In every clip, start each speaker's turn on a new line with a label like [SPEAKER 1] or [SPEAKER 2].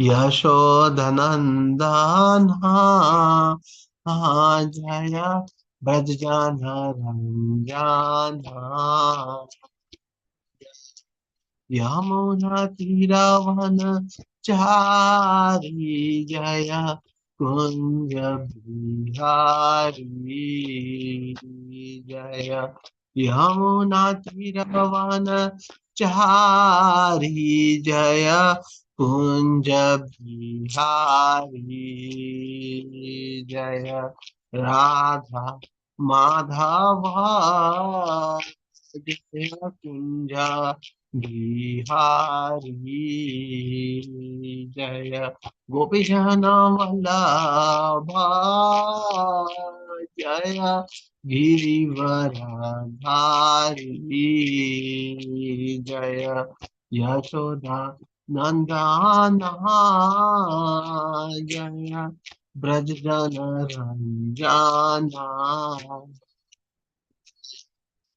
[SPEAKER 1] यशोधनंदन जय ब्रजजन रंजन यमुना तीरावन चारी जय कुंज बिहारी जय यमुना तीरावन चारी जय कुंज बिहारी जय राधा माधव जय कुंज बिहारी जय गोपी जन वल्लभा जय गिरिवरधारी जय यशोदा नंदन जय ब्रजजन रंजना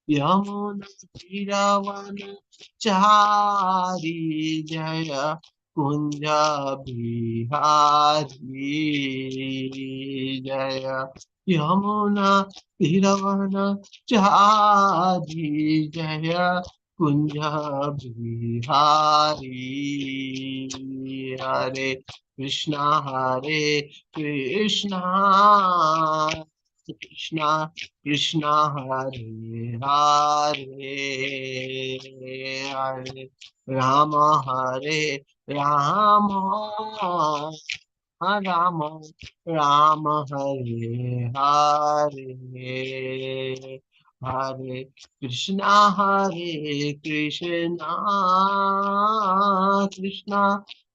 [SPEAKER 1] यमुना तीरावन चारी जय कुंज बिहारी जय यमुना तीरावन चारी जय कुंज बिहारी हरे कृष्णा कृष्णा कृष्णा हरे हरे हरे राम हरे राम राम राम हरे हरे हरे कृष्णा कृष्णा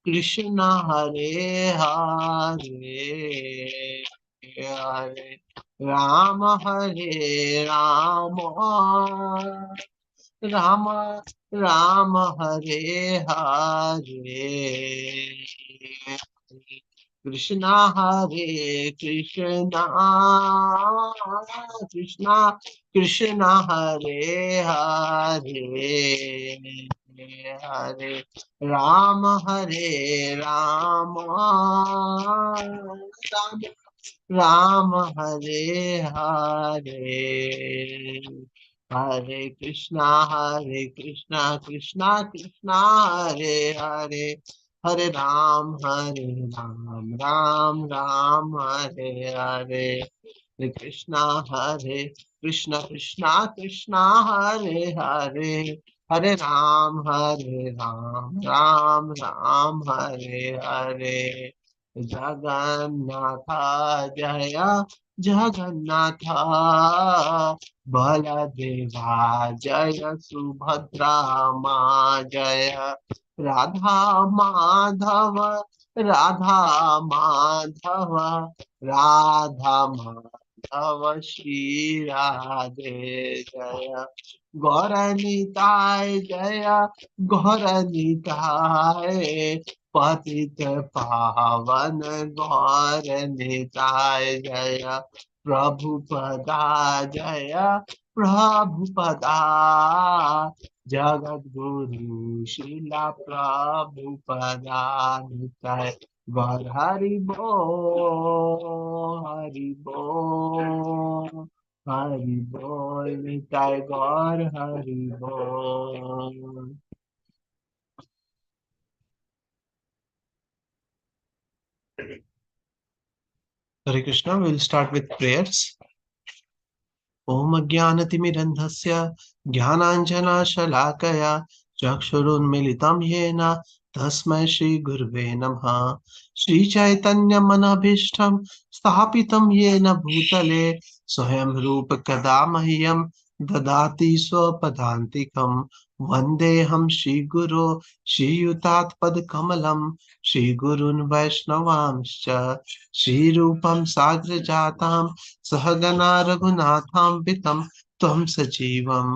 [SPEAKER 1] कृष्णा हरे हरे हरे राम हरे राम राम हरे हरे हरे कृष्णा कृष्णा हरे हरे हरे राम हरे राम राम हरे हरे हरे कृष्णा कृष्णा कृष्णा हरे हरे हरे राम राम राम हरे हरे हरे कृष्णा कृष्णा हरे हरे हरे राम राम राम हरे हरे जगन्नाथ जय जगन्नाथ बलदेवा जय सुभद्रा माँ जय राधा माधव राधा माधव राधा माधव श्री राधे जय गौरनिताय जय गौरनिताय पतित पावन गौर निताय जय प्रभुपदा जय प्रभुपदा जगत गुरु शिला प्रभुपदा निताय गौर हरि बो हरि बो हरि बोल निताय गौर हरि बोल। Hare Krishna, we will start with prayers. Om Ajnanatimirandhasya Jnananjana Chakshurunmilitam Yena Tasmai Shri Gurve Namah Shri Chaitanya Manabhishtam Sthapitam Yena Bhutale Swayam Rupa Kadamahyam Dadati Swapadantikam Vandeham Shri Guru Shri Yutat Pad Kamalam Shri Gurun Vaishnavamscha Shri Rupam Sagra Jatam सहगना रघुनाथान्वितं त्वं सजीवं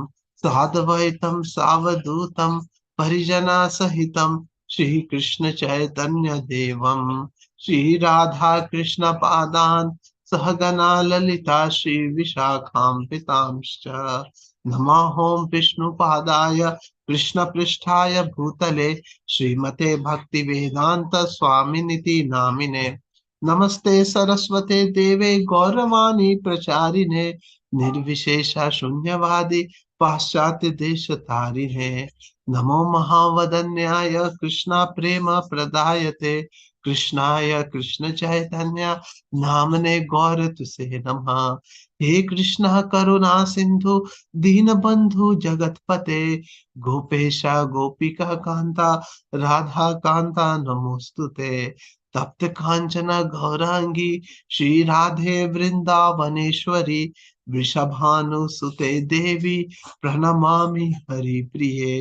[SPEAKER 1] साद्वैतं सावधूतं परिजना सहितं श्रीकृष्ण चैतन्य देवं श्रीराधा कृष्ण पादान् सहगना ललिता श्री विशाखान्वितांश्च नमो विष्णुपादाय कृष्ण पृष्ठाय भूतले श्रीमते भक्ति वेदांत स्वामिनिति नामिने। नमस्ते सरस्वते देवे गौरवाणी प्रचारिणे निर्विशेष शून्यवादी पाश्चात्य देश तारिणे। नमो महावदन्याय कृष्णा प्रेम प्रदायते कृष्णाय कृष्ण चैतन्य नामने गौर तुसे नमः। हे कृष्ण करुणा सिंधु दीनबंधु जगतपते गोपेश गोपिका कांता राधा कांता नमोस्तुते। तप्त कांचन गौरांगी श्री राधे वृंदावनेश्वरी वृषभानुसुते देवी प्रणमामि हरिप्रिये।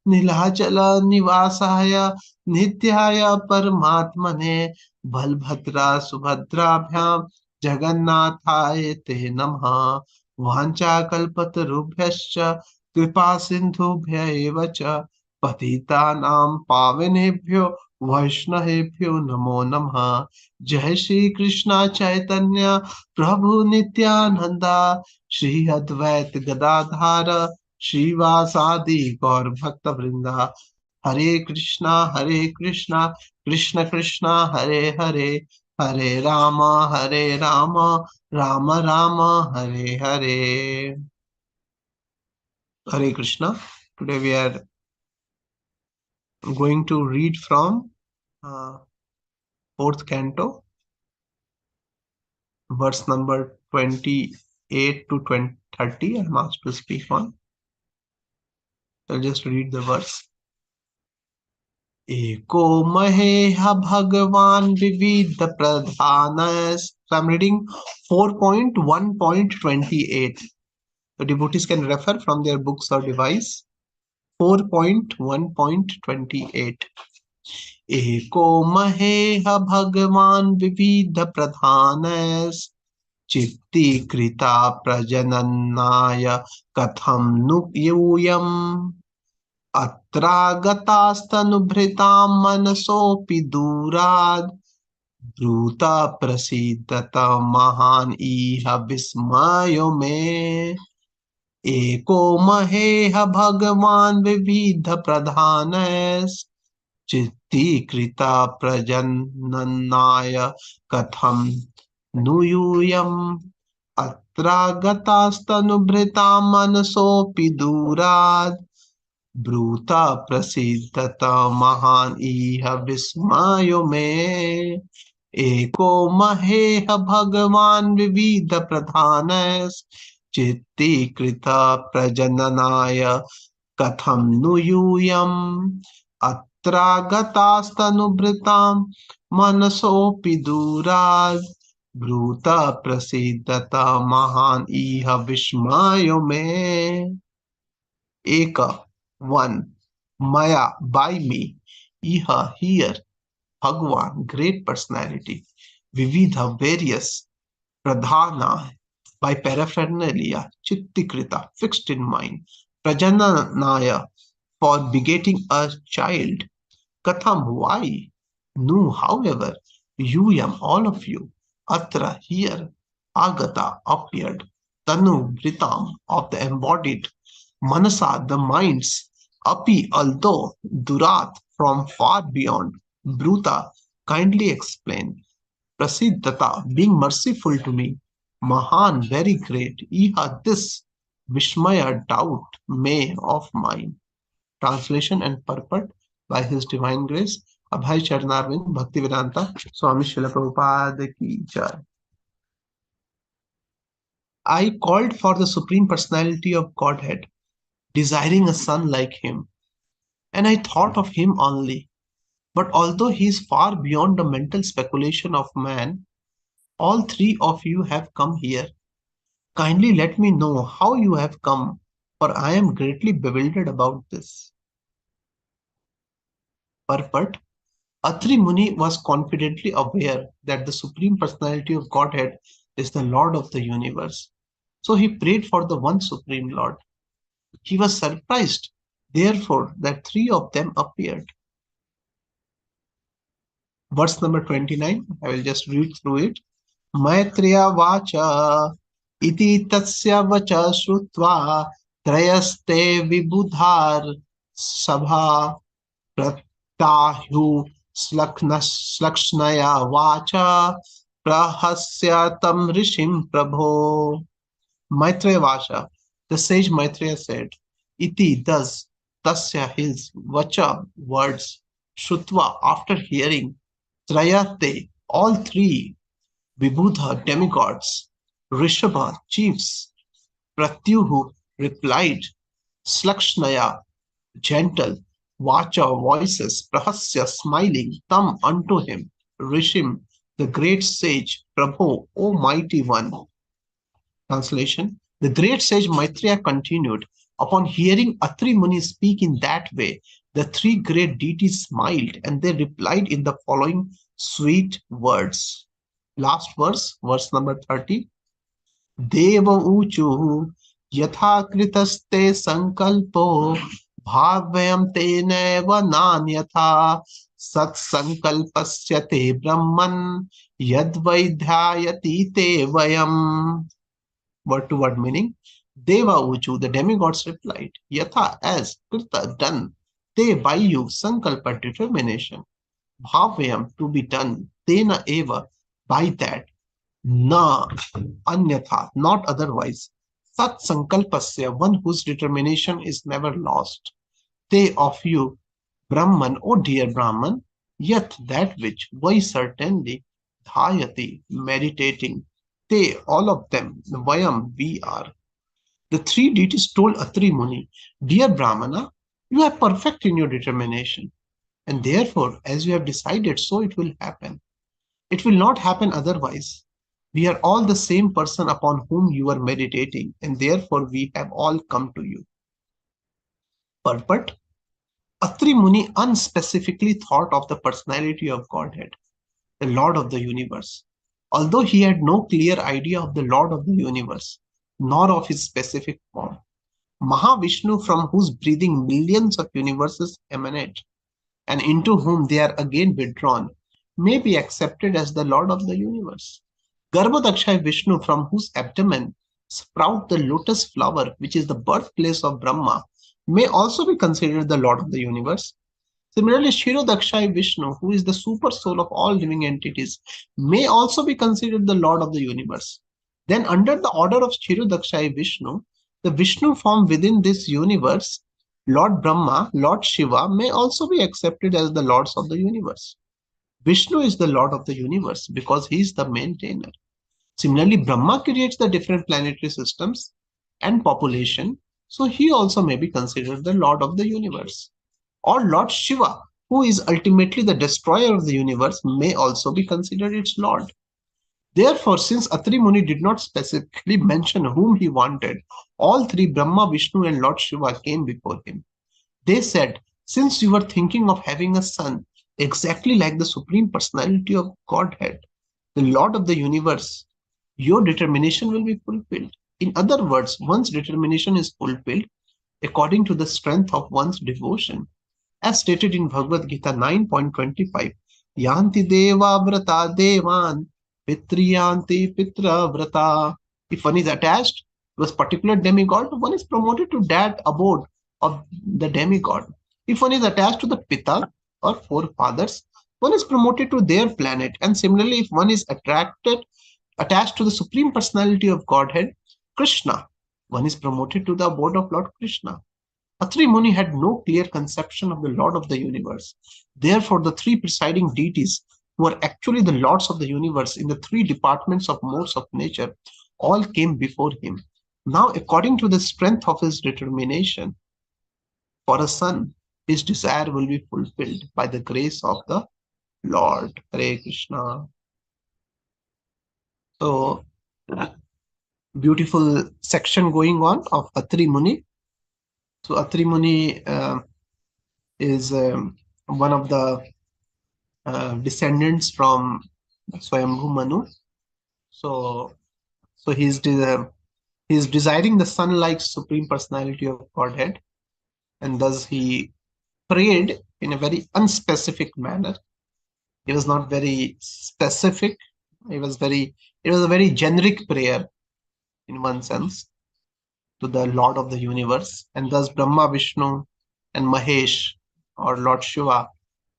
[SPEAKER 1] नीलाचल निवासाय नित्याय परमात्मने बलभद्रा सुभद्राभ्याम जगन्नाथाय ते नमः। वाञ्छाकल्पतरुभ्यश्च कृपा सिंधुभ्य एव च पतितानां पावनेभ्यो वैष्णवेभ्यो नमो नमः। जय श्री कृष्ण चैतन्य प्रभु नित्यानंदा श्री अद्वैत गदाधार श्रीवासादि गौर भक्त वृंदा। हरे Krishna Krishna Krishna Hare Hare Hare Ram Ram Ram Hare Hare. Hare Krishna. Today we are going to read from fourth canto, verse number 28 to 20, 30. I'm asked to speak on. I'll just read the verse. Eko maheha bhagavan vividh pradhanas. So I'm reading 4.1.28. The devotees can refer from their books or device. 4.1.28. एको महेह भगवान विविध प्रधानश्चित्तीकृता प्रजननाय कथं नु यूयम् अत्रागतास्तनुभृतां मनसोऽपि दूराद् ब्रूत प्रसीदत महान् इह विस्मयो मे। एको महेह भगवान विविध प्रधानश्चित्तीकृता प्रजननाय कथं नु यूयम् अत्रागतास्तनुभृतां मनसोऽपि दूराद् ब्रूत प्रसीदत महान् इह विस्मयो मे। एको महेह भगवान विविध प्रधानश्चित्तीकृत प्रजननाय कथं नु यूयम् अत्रागतास्तनुभृतां मनसोऽपि दूराद् ब्रूत प्रसीदत महान् इह विस्मयो मे। एक one maya by me iha here Bhagwan great personality vividha various pradhana by paraphernalia chittikrita fixed in mind prajananaya for begetting a child katham why no however yam all of you atra here agata appeared tanu vritam of the embodied manasa the minds api although durat from far beyond bruta kindly explain prasiddhata being merciful to me mahan very great iha this vishmaya doubt may of mine. Translation and purport by His Divine Grace Abhay Charnarvind Bhaktivedanta Swami Srila Prabhupada ki jai. I called for the Supreme Personality of Godhead, desiring a son like him, and I thought of him only. But although he is far beyond the mental speculation of man, all three of you have come here. Kindly let me know how you have come, for I am greatly bewildered about this. Purport. Atri Muni was confidently aware that the Supreme Personality of Godhead is the Lord of the universe. So he prayed for the one Supreme Lord. He was surprised, therefore, that three of them appeared. Verse number 29, I will just read through it. Maitreya vacha iti tasya vacha shrutva trayaste vibudhar Sabha Pratahyu Slakshnaya Vacha Prahasya Tam Rishim Prabho. Maitreya Vasha. The sage Maitreya said, Iti thus, Tasya his Vacha words, Shrutva after hearing, Trayate all three, Vibhudha demigods, Rishabha chiefs, Pratyuhu replied, Slakshnaya gentle, Vacha voices, Prahasya smiling, Tam unto him, Rishim the great sage, Prabhu, O mighty one. Translation. The great sage Maitreya continued, upon hearing Atri Muni speak in that way, the three great deities smiled and they replied in the following sweet words. Last verse, verse number 30. देव ऊचुः यथा कृतस्ते संकल्पो भाव्यं तेनैव नान्यथा सत्संकल्पस्य ते ब्रह्मन् यद्वैध्यायति ते वयम्. Word to word meaning. Deva Uchu, the demigods replied, Yatha, as, Krita, done, Te, by you, Sankalpa, determination, Bhavyam, to be done, Tena eva, by that, Na, Anyatha, not otherwise, Sat Sankalpasya, one whose determination is never lost, Te, of you, Brahman, O dear Brahman, Yat, that which, why certainly, Dhayati, meditating, Te, all of them, Vayam, we are. The three deities told Atri Muni, Dear Brahmana, you are perfect in your determination, and therefore, as you have decided, so it will happen. It will not happen otherwise. We are all the same person upon whom you are meditating, and therefore we have all come to you. But Atri Muni unspecifically thought of the personality of Godhead, the Lord of the universe. Although he had no clear idea of the Lord of the universe, nor of his specific form, Mahavishnu, from whose breathing millions of universes emanate, and into whom they are again withdrawn, may be accepted as the Lord of the universe. Garbhodakshay Vishnu, from whose abdomen sprout the lotus flower, which is the birthplace of Brahma, may also be considered the Lord of the universe. Similarly, Kshirodakshay Vishnu, who is the super soul of all living entities, may also be considered the Lord of the universe. Then, under the order of Kshirodakshay Vishnu, the Vishnu form within this universe, Lord Brahma, Lord Shiva, may also be accepted as the lords of the universe. Vishnu is the Lord of the universe because he is the maintainer. Similarly, Brahma creates the different planetary systems and population, so he also may be considered the Lord of the universe. Or Lord Shiva, who is ultimately the destroyer of the universe, may also be considered its Lord. Therefore, since Atri Muni did not specifically mention whom he wanted, all three, Brahma, Vishnu, and Lord Shiva, came before him. They said, Since you were thinking of having a son, exactly like the Supreme Personality of Godhead, the Lord of the universe, your determination will be fulfilled. In other words, one's determination is fulfilled according to the strength of one's devotion. As stated in Bhagavad Gita 9.25, Yanti Deva Vrata Devan Pitriyanti Pitra Vrata. If one is attached to a particular demigod, one is promoted to that abode of the demigod. If one is attached to the Pita or forefathers, one is promoted to their planet. And similarly, if one is attached to the Supreme Personality of Godhead, Krishna, one is promoted to the abode of Lord Krishna. Atri Muni had no clear conception of the Lord of the universe. Therefore, the three presiding deities, who are actually the lords of the universe in the three departments of modes of nature, all came before him. Now, according to the strength of his determination for a son, his desire will be fulfilled by the grace of the Lord. Hare Krishna. So, beautiful section going on of Atri Muni. So, Atri Muni is one of the descendants from Swayambhu Manu. So he's desiring the sun-like supreme personality of Godhead, and thus he prayed in a very unspecific manner. It was not very specific. It was a very generic prayer in one sense to the Lord of the universe, and thus Brahma, Vishnu, and Mahesh or Lord Shiva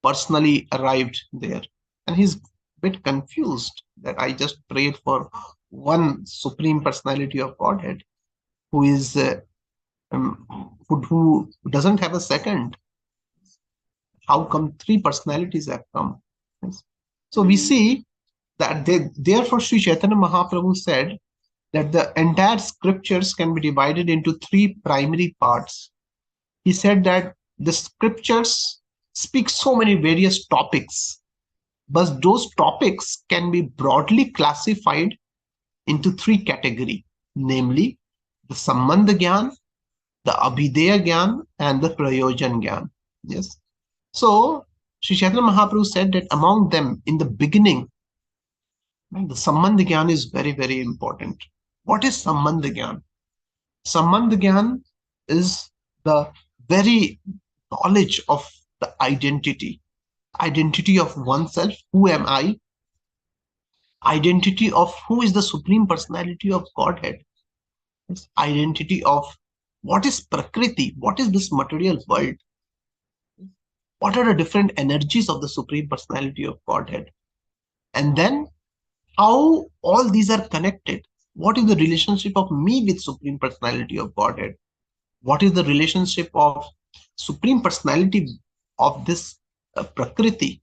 [SPEAKER 1] personally arrived there. And he's a bit confused that I just prayed for one Supreme Personality of Godhead who is um, who doesn't have a second. How come three personalities have come? Yes. So we see that therefore Sri Chaitanya Mahaprabhu said that the entire scriptures can be divided into three primary parts. He said that the scriptures speak so many various topics, but those topics can be broadly classified into three categories, namely the Sambandha Gyan, the Abhideya Gyan, and the Prayojan Gyan. Yes. So Sri Chaitanya Mahaprabhu said that among them, in the beginning, the Sambandha Gyan is very, very important. What is Sambandha Gyan? Sambandha Gyan is the very knowledge of the identity of oneself, who am I, identity of who is the Supreme Personality of Godhead, identity of what is Prakriti, what is this material world, what are the different energies of the Supreme Personality of Godhead, and then how all these are connected. What is the relationship of me with Supreme Personality of Godhead? What is the relationship of Supreme Personality of this Prakriti,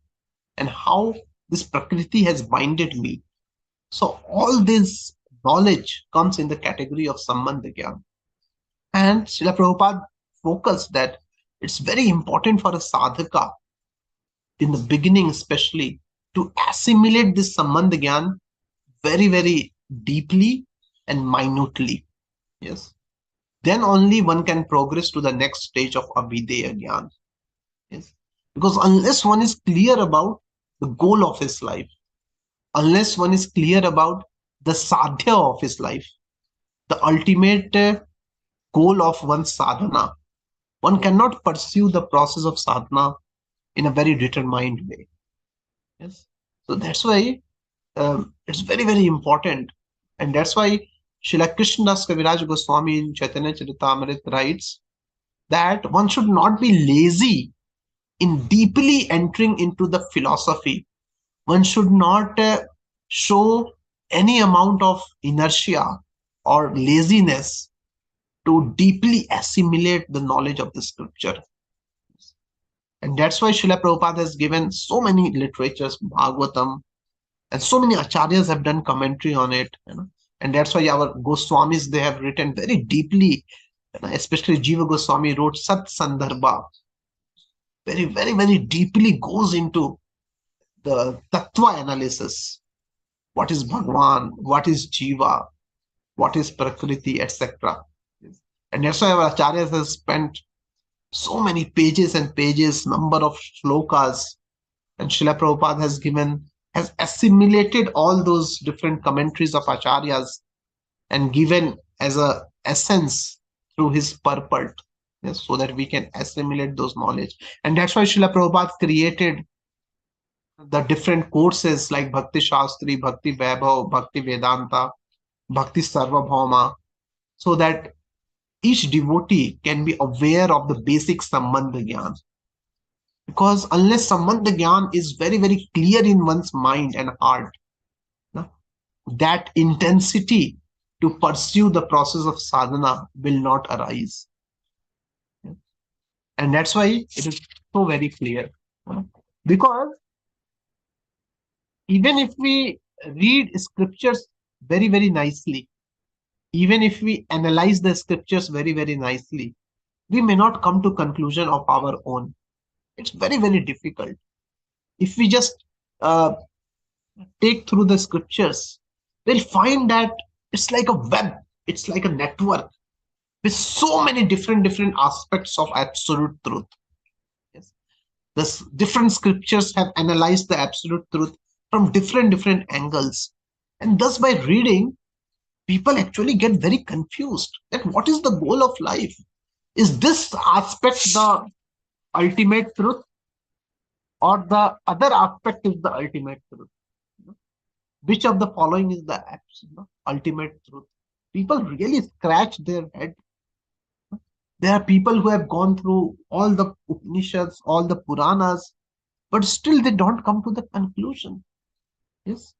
[SPEAKER 1] and how this Prakriti has binded me? So all this knowledge comes in the category of Sambandha Gyan. And Srila Prabhupada focused that it's very important for a sadhaka, in the beginning especially, to assimilate this Sambandha Gyan very, very deeply and minutely. Yes. Then only one can progress to the next stage of Abhideya Gyan. Yes. Because unless one is clear about the goal of his life, unless one is clear about the sadhya of his life, the ultimate goal of one's sadhana, one cannot pursue the process of sadhana in a very determined way. Yes. So that's why it's very, very important. And that's why Srila Krishnadas Kaviraj Goswami in Chaitanya Charitamrita writes that one should not be lazy in deeply entering into the philosophy. One should not show any amount of inertia or laziness to deeply assimilate the knowledge of the scripture. And that's why Srila Prabhupada has given so many literatures, Bhagavatam, and so many acharyas have done commentary on it. And that's why our Goswamis, they have written very deeply, especially Jiva Goswami wrote Sat Sandarbha, very, very, very deeply goes into the tattva analysis. What is Bhagwan? What is Jiva? What is Prakriti, etc. And that's why our acharyas have spent so many pages and pages, number of shlokas, and Srila Prabhupada has assimilated all those different commentaries of acharyas and given as a essence through his purport, yes, so that we can assimilate those knowledge. And that's why Srila Prabhupada created the different courses like Bhakti Shastri, Bhakti Vaibhav, Bhakti Vedanta, Bhakti Sarvabhauma, so that each devotee can be aware of the basic Sambandha Gyan. Because unless Sambandha Gyan is very, very clear in one's mind and heart, that intensity to pursue the process of sadhana will not arise. And that's why it is so very clear. Because even if we read scriptures very, very nicely, even if we analyze the scriptures very, very nicely, we may not come to conclusion of our own. It's very, very difficult. If we just take through the scriptures, we'll find that it's like a web, it's like a network with so many different aspects of absolute truth. Yes. The different scriptures have analyzed the absolute truth from different angles. And thus by reading, people actually get very confused that what is the goal of life? Is this aspect the ultimate truth, or the other aspect is the ultimate truth? Which of the following is the ultimate truth? People really scratch their head. There are people who have gone through all the Upanishads, all the Puranas, but still they don't come to the conclusion. Yes,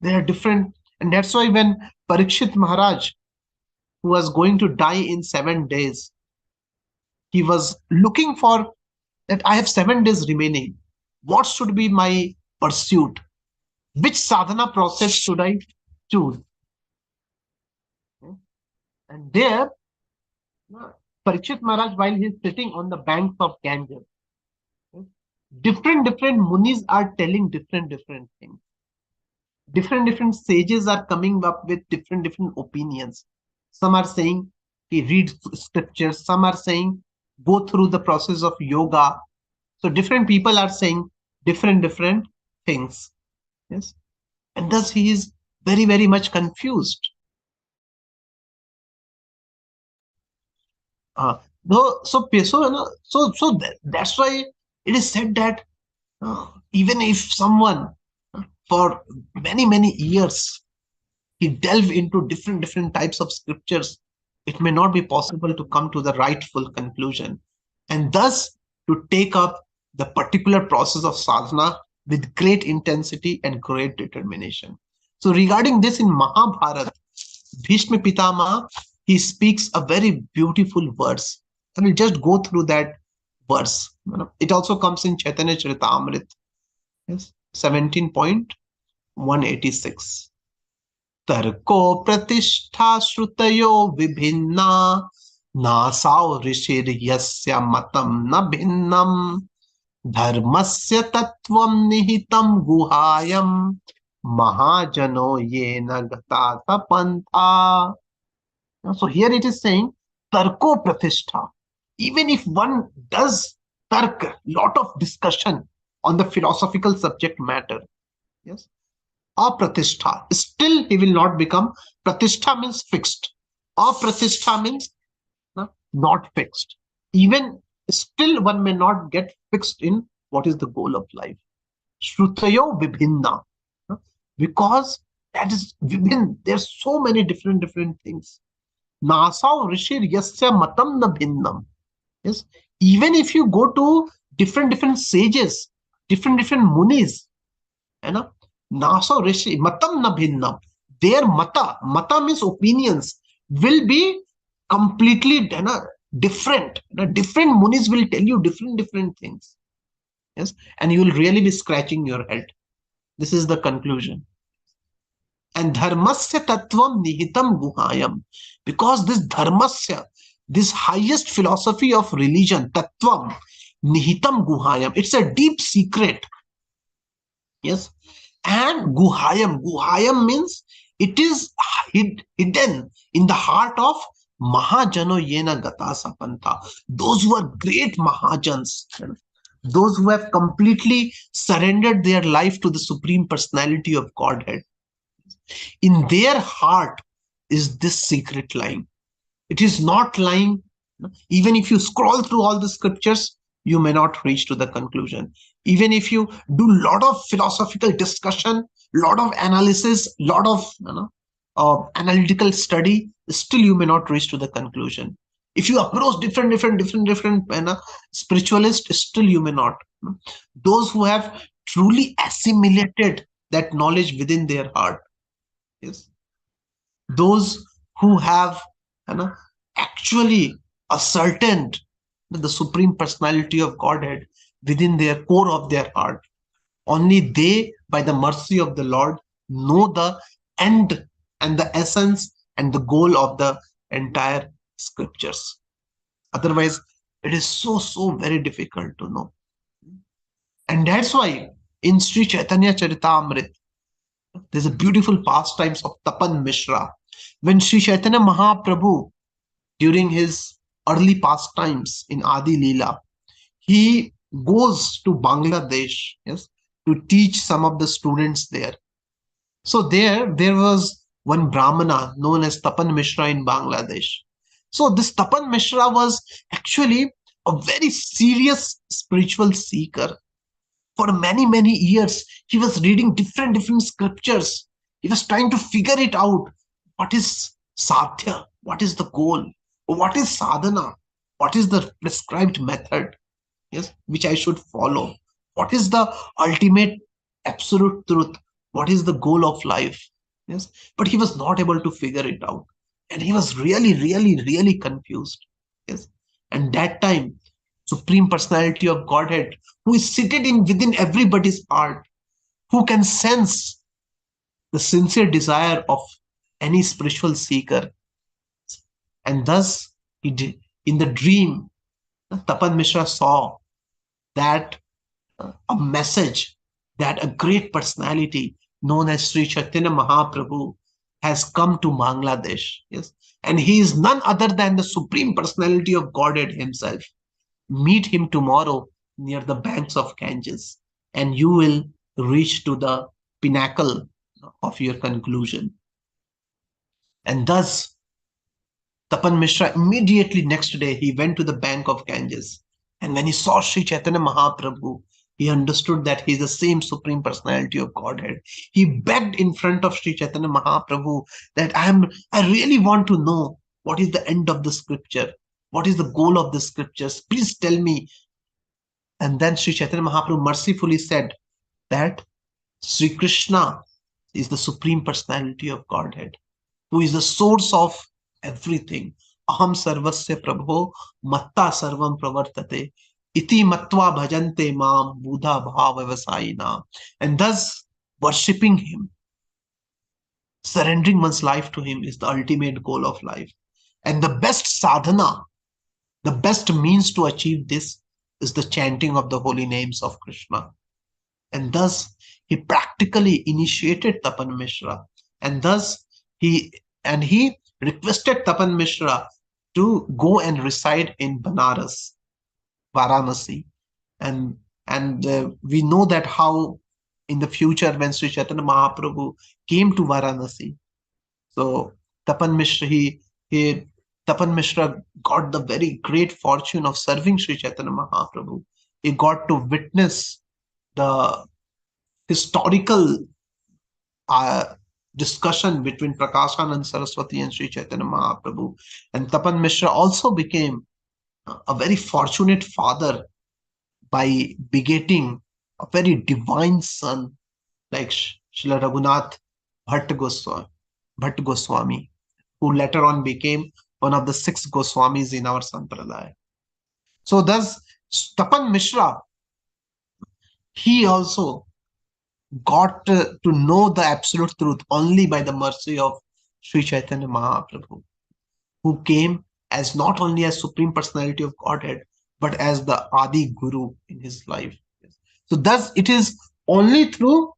[SPEAKER 1] they are different. And that's why when Parikshit Maharaj, who was going to die in 7 days, he was looking for that I have 7 days remaining. What should be my pursuit? Which sadhana process should I choose? And there, Parikshit Maharaj, while he is sitting on the banks of Ganges, different munis are telling different things. Different sages are coming up with different opinions. Some are saying he read scriptures, some are saying go through the process of yoga. So different people are saying different things. Yes. And thus he is very much confused. Uh, no, so, that's why it is said that even if someone for many years he delve into different types of scriptures, it may not be possible to come to the rightful conclusion, and thus to take up the particular process of sadhana with great intensity and great determination. So regarding this in Mahabharata, Bhishma Pitama, he speaks a very beautiful verse. I will just go through that verse. It also comes in Chaitanya Charitamrita, yes, 17.186. तर्को प्रतिष्ठा श्रुतयो विभिन्ना नासाव ऋषिर्यस्य मतं न भिन्नम धर्मस्य तत्त्वं निहितं गुहायं महाजनो येन गता पंथा. So here it is saying tarko pratishtha. Even if one does tark, lot of discussion on the philosophical subject matter, yes, apratishtha, still he will not become. Pratishtha means fixed. Apratishtha means not fixed. Even still one may not get fixed in what is the goal of life. Shrutayo vibhinna. Because that is within, there's so many different things. Nasav rishir yasya matam na bhinnam. Yes. Even if you go to different sages, different munis, you know, Nasa Rishi, Matam na bhinnam. Their mata means opinions, will be completely different. Different munis will tell you different things. Yes, and you will really be scratching your head. This is the conclusion. And dharmasya tattvam nihitam guhayam. Because this dharmasya, this highest philosophy of religion, tattvam, nihitam guhayam, it's a deep secret. Yes. And guhayam means it is hidden in the heart of mahajano yena gata sapanta. Those who are great mahajans, those who have completely surrendered their life to the Supreme Personality of Godhead. In their heart is this secret lying. It is not lying. Even if you scroll through all the scriptures, you may not reach to the conclusion. Even if you do a lot of philosophical discussion, lot of analysis, lot of analytical study, still you may not reach to the conclusion. If you approach different spiritualists, still you may not. Those who have truly assimilated that knowledge within their heart, yes, those who have actually ascertained the Supreme Personality of Godhead within their core of their heart, only they, by the mercy of the Lord, know the end and the essence and the goal of the entire scriptures. Otherwise, it is so very difficult to know. And that's why in Sri Chaitanya Charitamrita, there's a beautiful pastimes of Tapan Mishra. When Sri Chaitanya Mahaprabhu, during his early pastimes in Adi Leela, he goes to Bangladesh, yes, to teach some of the students there. So there was one Brahmana known as Tapan Mishra in Bangladesh. So this Tapan Mishra was actually a very serious spiritual seeker. For many years, he was reading different scriptures. He was trying to figure it out. What is sadhya? What is the goal? What is sadhana? What is the prescribed method, yes, which I should follow? What is the ultimate absolute truth? What is the goal of life? Yes, but he was not able to figure it out, and he was really, really, really confused. Yes, and that time, Supreme Personality of Godhead, who is seated in within everybody's heart, who can sense the sincere desire of any spiritual seeker, and thus he did, in the dream, Tapan Mishra saw that a message that a great personality known as Sri Chaitanya Mahaprabhu has come to Bangladesh. Yes, and he is none other than the Supreme Personality of Godhead himself. Meet him tomorrow near the banks of Ganges, and you will reach to the pinnacle of your conclusion. And thus, Tapan Mishra immediately next day he went to the bank of Ganges. And when he saw Sri Chaitanya Mahaprabhu, he understood that he is the same Supreme Personality of Godhead. He begged in front of Sri Chaitanya Mahaprabhu that I really want to know what is the end of the scripture. What is the goal of the scriptures? Please tell me. And then Sri Chaitanya Mahaprabhu mercifully said that Sri Krishna is the Supreme Personality of Godhead, who is the source of everything. Aham sarvasya prabho matta sarvam pravartate iti matva bhajante mam buddha bhava vasayina. And thus, worshipping him, surrendering one's life to him is the ultimate goal of life. And the best sadhana, the best means to achieve this is the chanting of the holy names of Krishna. And thus, he practically initiated Tapan Mishra. And thus, he requested Tapan Mishra to go and reside in Banaras, Varanasi. And we know that how in the future when Sri Chaitanya Mahaprabhu came to Varanasi, so Tapan Mishra, he Tapan Mishra got the very great fortune of serving Sri Chaitanya Mahaprabhu. He got to witness the historical uh, discussion between Prakashanand Saraswati and Sri Chaitanya Mahaprabhu. And Tapan Mishra also became a very fortunate father by begetting a very divine son like Srila Raghunath Bhatt Goswami, who later on became one of the 6 Goswamis in our Sampradaya. So thus, Tapan Mishra, he also got to know the absolute truth only by the mercy of Sri Chaitanya Mahaprabhu, who came as not only as Supreme Personality of Godhead, but as the Adi Guru in his life. So thus it is only through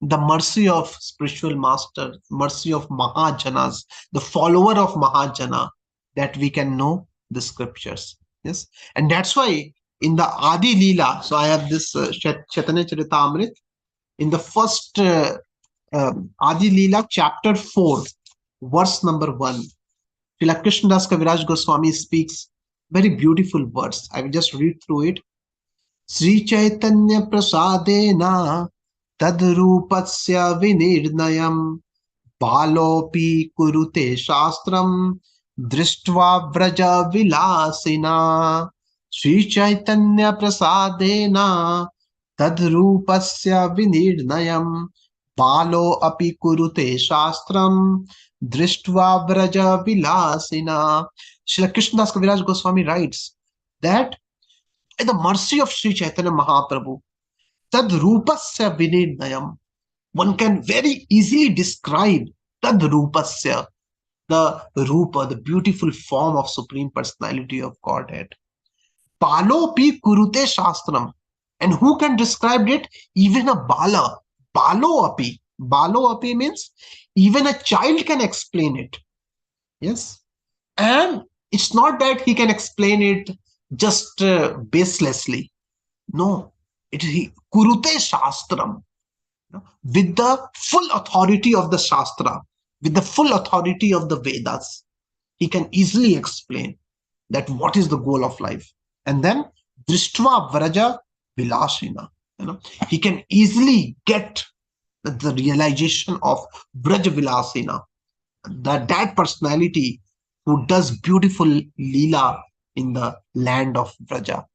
[SPEAKER 1] the mercy of spiritual master, mercy of Mahajanas, the follower of Mahajana, that we can know the scriptures. Yes, and that's why in the Adi Leela, so I have this Chaitanya Charitamrit, in the first Adi Leela, chapter 4, verse number 1, Srila Krishnadas Kaviraj Goswami speaks very beautiful words. I will just read through it. Sri Chaitanya Prasadena Tadrupasya Vinirnayam Balopi Kurute Shastram Drishtva Vraja Vilasina. Sri Chaitanya Prasadena Tadrupasya Vinirnayam Balo api kurute shastram drishtva vraja vilasina. Srila Krishnadas Kaviraj Goswami writes that by the mercy of Sri Chaitanya Mahaprabhu, tad rupasya vinirnayam, one can very easily describe tad rupasya, the rupa, the beautiful form of Supreme Personality of Godhead. Balo pi kurute shastram, and who can describe it? Even a bala. Balo api. Balo api means even a child can explain it. Yes. And it's not that he can explain it just baselessly. No. It is kurute shastram. With the full authority of the Shastra, with the full authority of the Vedas, he can easily explain that what is the goal of life. And then Drishtva Vraja Vilasina. He can easily get the realization of Vraja Vilasina, that personality who does beautiful Leela in the land of Braja.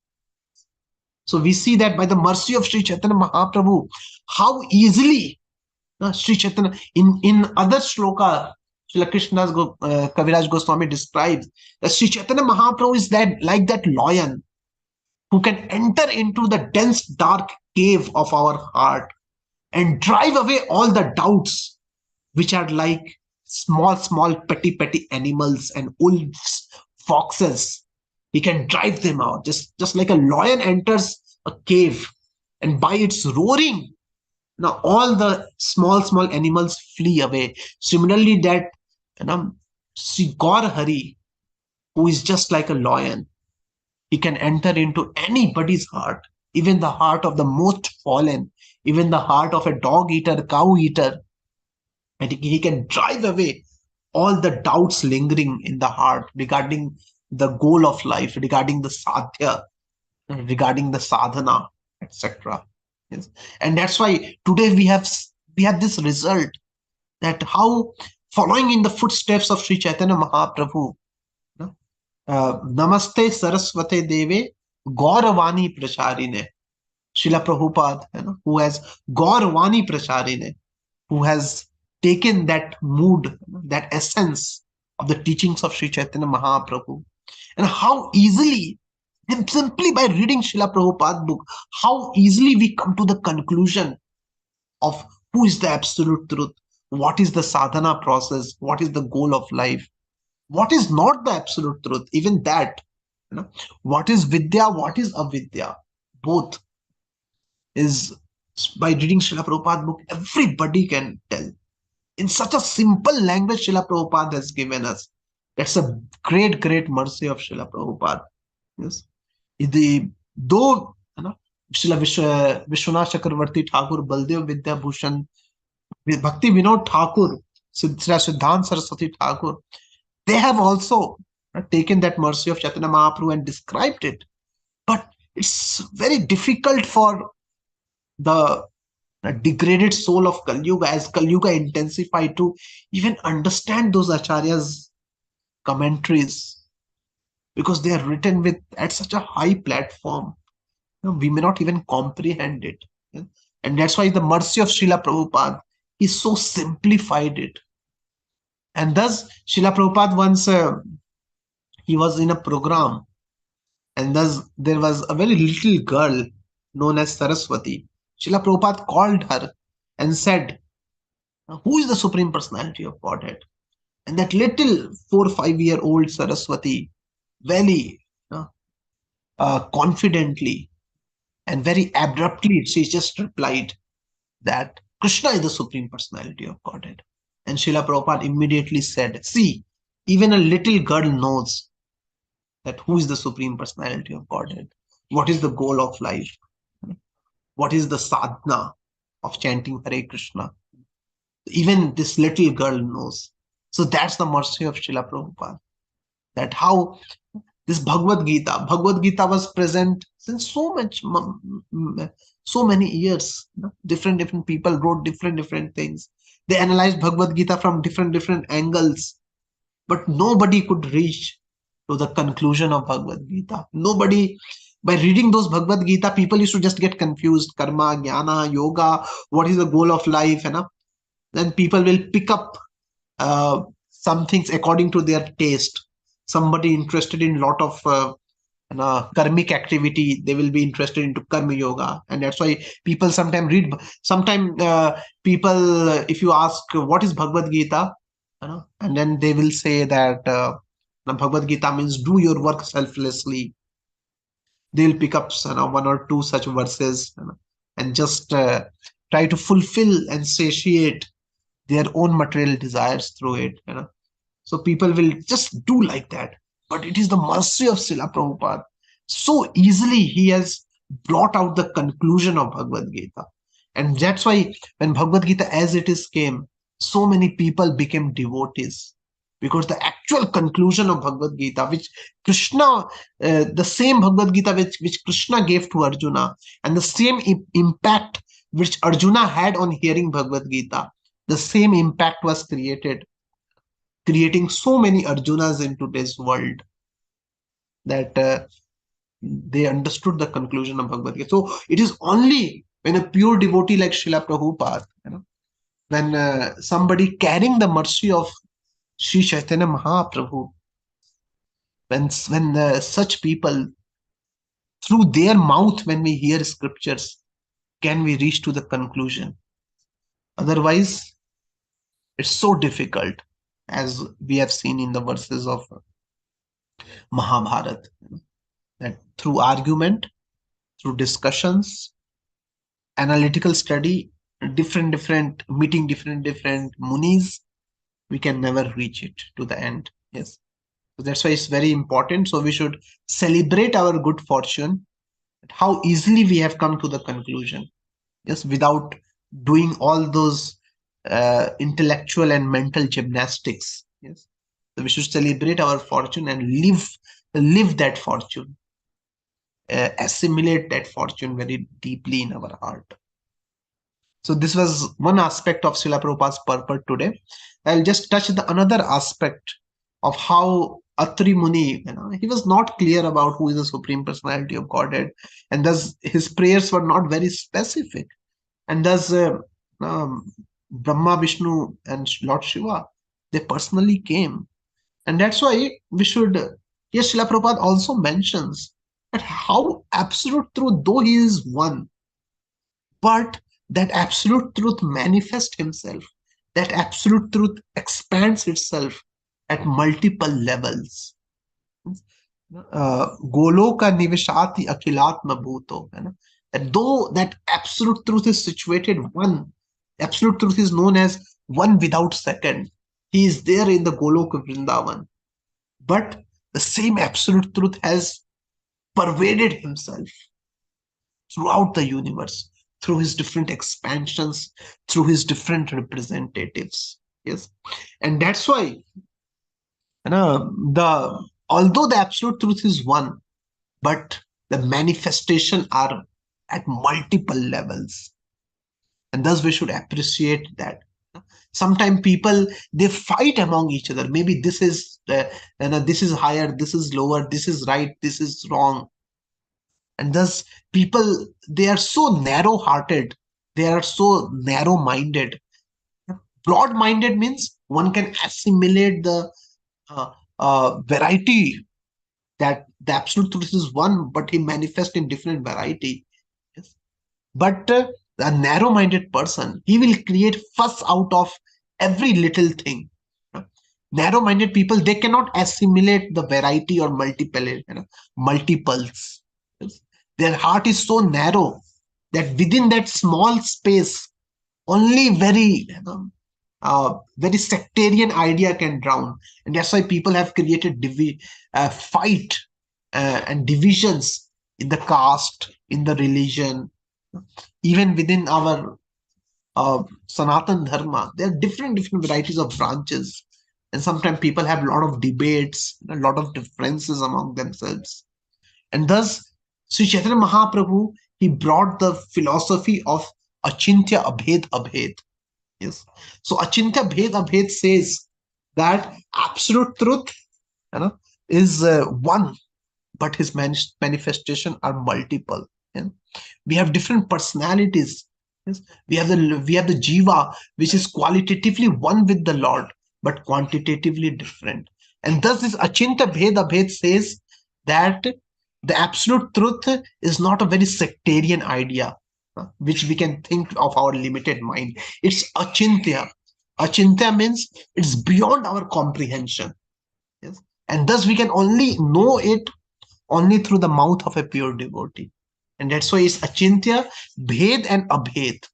[SPEAKER 1] So we see that by the mercy of Sri Chaitanya Mahaprabhu, how easily Sri Chaitanya, in other shloka, Srila Krishna's Kaviraj Goswami describes that Sri Chaitanya Mahaprabhu is that like that lion who can enter into the dense dark cave of our heart and drive away all the doubts which are like small petty animals and wolves, foxes. He can drive them out, just like a lion enters a cave, and by its roaring, now all the small animals flee away. Similarly, that you know, Sri Gaur Hari, who is just like a lion, he can enter into anybody's heart, even the heart of the most fallen, even the heart of a dog eater, cow eater, and he can drive away all the doubts lingering in the heart regarding the goal of life, regarding the sadhya, regarding the sadhana, etc. Yes. And that's why today we have this result, that how following in the footsteps of Sri Chaitanya Mahaprabhu, Namaste Saraswate Deve Gauravani Pracharine, Srila Prabhupada, who has Gauravani Pracharine, who has taken that mood, that essence of the teachings of Sri Chaitanya Mahaprabhu, and how easily, simply by reading Srila Prabhupada's book, how easily we come to the conclusion of who is the absolute truth, what is the sadhana process, what is the goal of life, what is not the absolute truth, even that, what is vidya, what is avidya, both is, by reading Srila Prabhupada's book, everybody can tell. In such a simple language Srila Prabhupada has given us. That's a great mercy of Srila Prabhupada. Yes. Though Srila Vishwanath Chakravarti Thakur, Baldev Vidya Bhushan, Bhakti Vinod Thakur, Srila Siddhant Saraswati Thakur, they have also taken that mercy of Chaitanya Mahaprabhu and described it. But it's very difficult for the degraded soul of Kali Yuga, as Kali Yuga intensified, to even understand those acharyas' commentaries, because they are written with at such a high platform. We may not even comprehend it. And that's why the mercy of Srila Prabhupada is so simplified it. And thus, Srila Prabhupada once, he was in a program, and thus there was a very little girl known as Saraswati. Srila Prabhupada called her and said, who is the Supreme Personality of Godhead? And that little 4 or 5 year old Saraswati very confidently and very abruptly, she just replied that Krishna is the Supreme Personality of Godhead. And Srila Prabhupada immediately said, see, even a little girl knows that who is the Supreme Personality of Godhead, what is the goal of life, what is the sadhana of chanting Hare Krishna. Even this little girl knows. So that's the mercy of Srila Prabhupada. That how this Bhagavad Gita was present since so many years. Different people wrote different things. They analyzed Bhagavad Gita from different angles, but nobody could reach to the conclusion of Bhagavad Gita. Nobody. By reading those Bhagavad Gita, people used to just get confused. Karma, jnana, yoga, what is the goal of life? Then people will pick up some things according to their taste. Somebody interested in a lot of karmic activity, they will be interested into karma yoga. And that's why people sometimes read, people, if you ask what is Bhagavad Gita, and then they will say that Bhagavad Gita means do your work selflessly. They'll pick up 1 or 2 such verses and just try to fulfill and satiate their own material desires through it. So people will just do like that. But it is the mercy of Srila Prabhupada. So easily he has brought out the conclusion of Bhagavad Gita. And that's why when Bhagavad Gita as it is came, so many people became devotees. Because the actual conclusion of Bhagavad Gita, which Krishna, the same Bhagavad Gita which Krishna gave to Arjuna, and the same impact which Arjuna had on hearing Bhagavad Gita, the same impact was creating so many Arjunas in today's world. that they understood the conclusion of Bhagavad Gita. So it is only when a pure devotee like Srila Prabhupada, when somebody carrying the mercy of Sri Chaitanya Mahaprabhu, when such people, through their mouth, when we hear scriptures, can we reach to the conclusion. Otherwise, it's so difficult, as we have seen in the verses of Mahabharata, that through argument, through discussions, analytical study, different meeting different munis, we can never reach it to the end. Yes. So that's why it's very important. So we should celebrate our good fortune, how easily we have come to the conclusion. Yes, without doing all those intellectual and mental gymnastics. Yes. So we should celebrate our fortune and live that fortune, assimilate that fortune very deeply in our heart. So this was one aspect of Srila Prabhupada's purport today. I'll just touch the another aspect of how Atri Muni, he was not clear about who is the Supreme Personality of Godhead, and thus his prayers were not very specific. And thus um, Brahma, Vishnu, and Lord Shiva, they personally came. And that's why we should, yes, Srila Prabhupada also mentions that how absolute truth, though he is one, but that absolute truth manifests himself. That absolute truth expands itself at multiple levels. Goloka nivishati akhilatma bhuto. That though that absolute truth is situated one, absolute truth is known as one without second. He is there in the Goloka Vrindavan. But the same absolute truth has pervaded himself throughout the universe, through his different expansions, through his different representatives. Yes. And that's why although the absolute truth is one, but the manifestation are at multiple levels. And thus we should appreciate that. Sometimes people, they fight among each other. Maybe this is this is higher, this is lower, this is right, this is wrong. And thus people, they are so narrow hearted, they are so narrow minded. Broad minded means one can assimilate the uh, variety, that the absolute truth is one, but he manifests in different variety. Yes. But a narrow minded person, he will create fuss out of every little thing. Narrow minded people, they cannot assimilate the variety or multiples. Yes. Their heart is so narrow that within that small space, only very sectarian idea can drown. And that's why people have created fight and divisions in the caste, in the religion, even within our Sanatan Dharma. There are different varieties of branches. And sometimes people have a lot of debates, a lot of differences among themselves. And thus, Sri Chaitanya Mahaprabhu, he brought the philosophy of Achintya Abhed Abhed. Yes. So Achintya Bhed Abhed says that absolute truth, is one, but his manifestation are multiple. Yeah? We have different personalities. Yes. We have the jiva, which is qualitatively one with the Lord, but quantitatively different. And thus this Achintya Bhed Abhed says that the absolute truth is not a very sectarian idea, which we can think of our limited mind. It's achintya. Achintya means it's beyond our comprehension. Yes. And thus we can only know it only through the mouth of a pure devotee. And that's why it's achintya, bhed and abhed.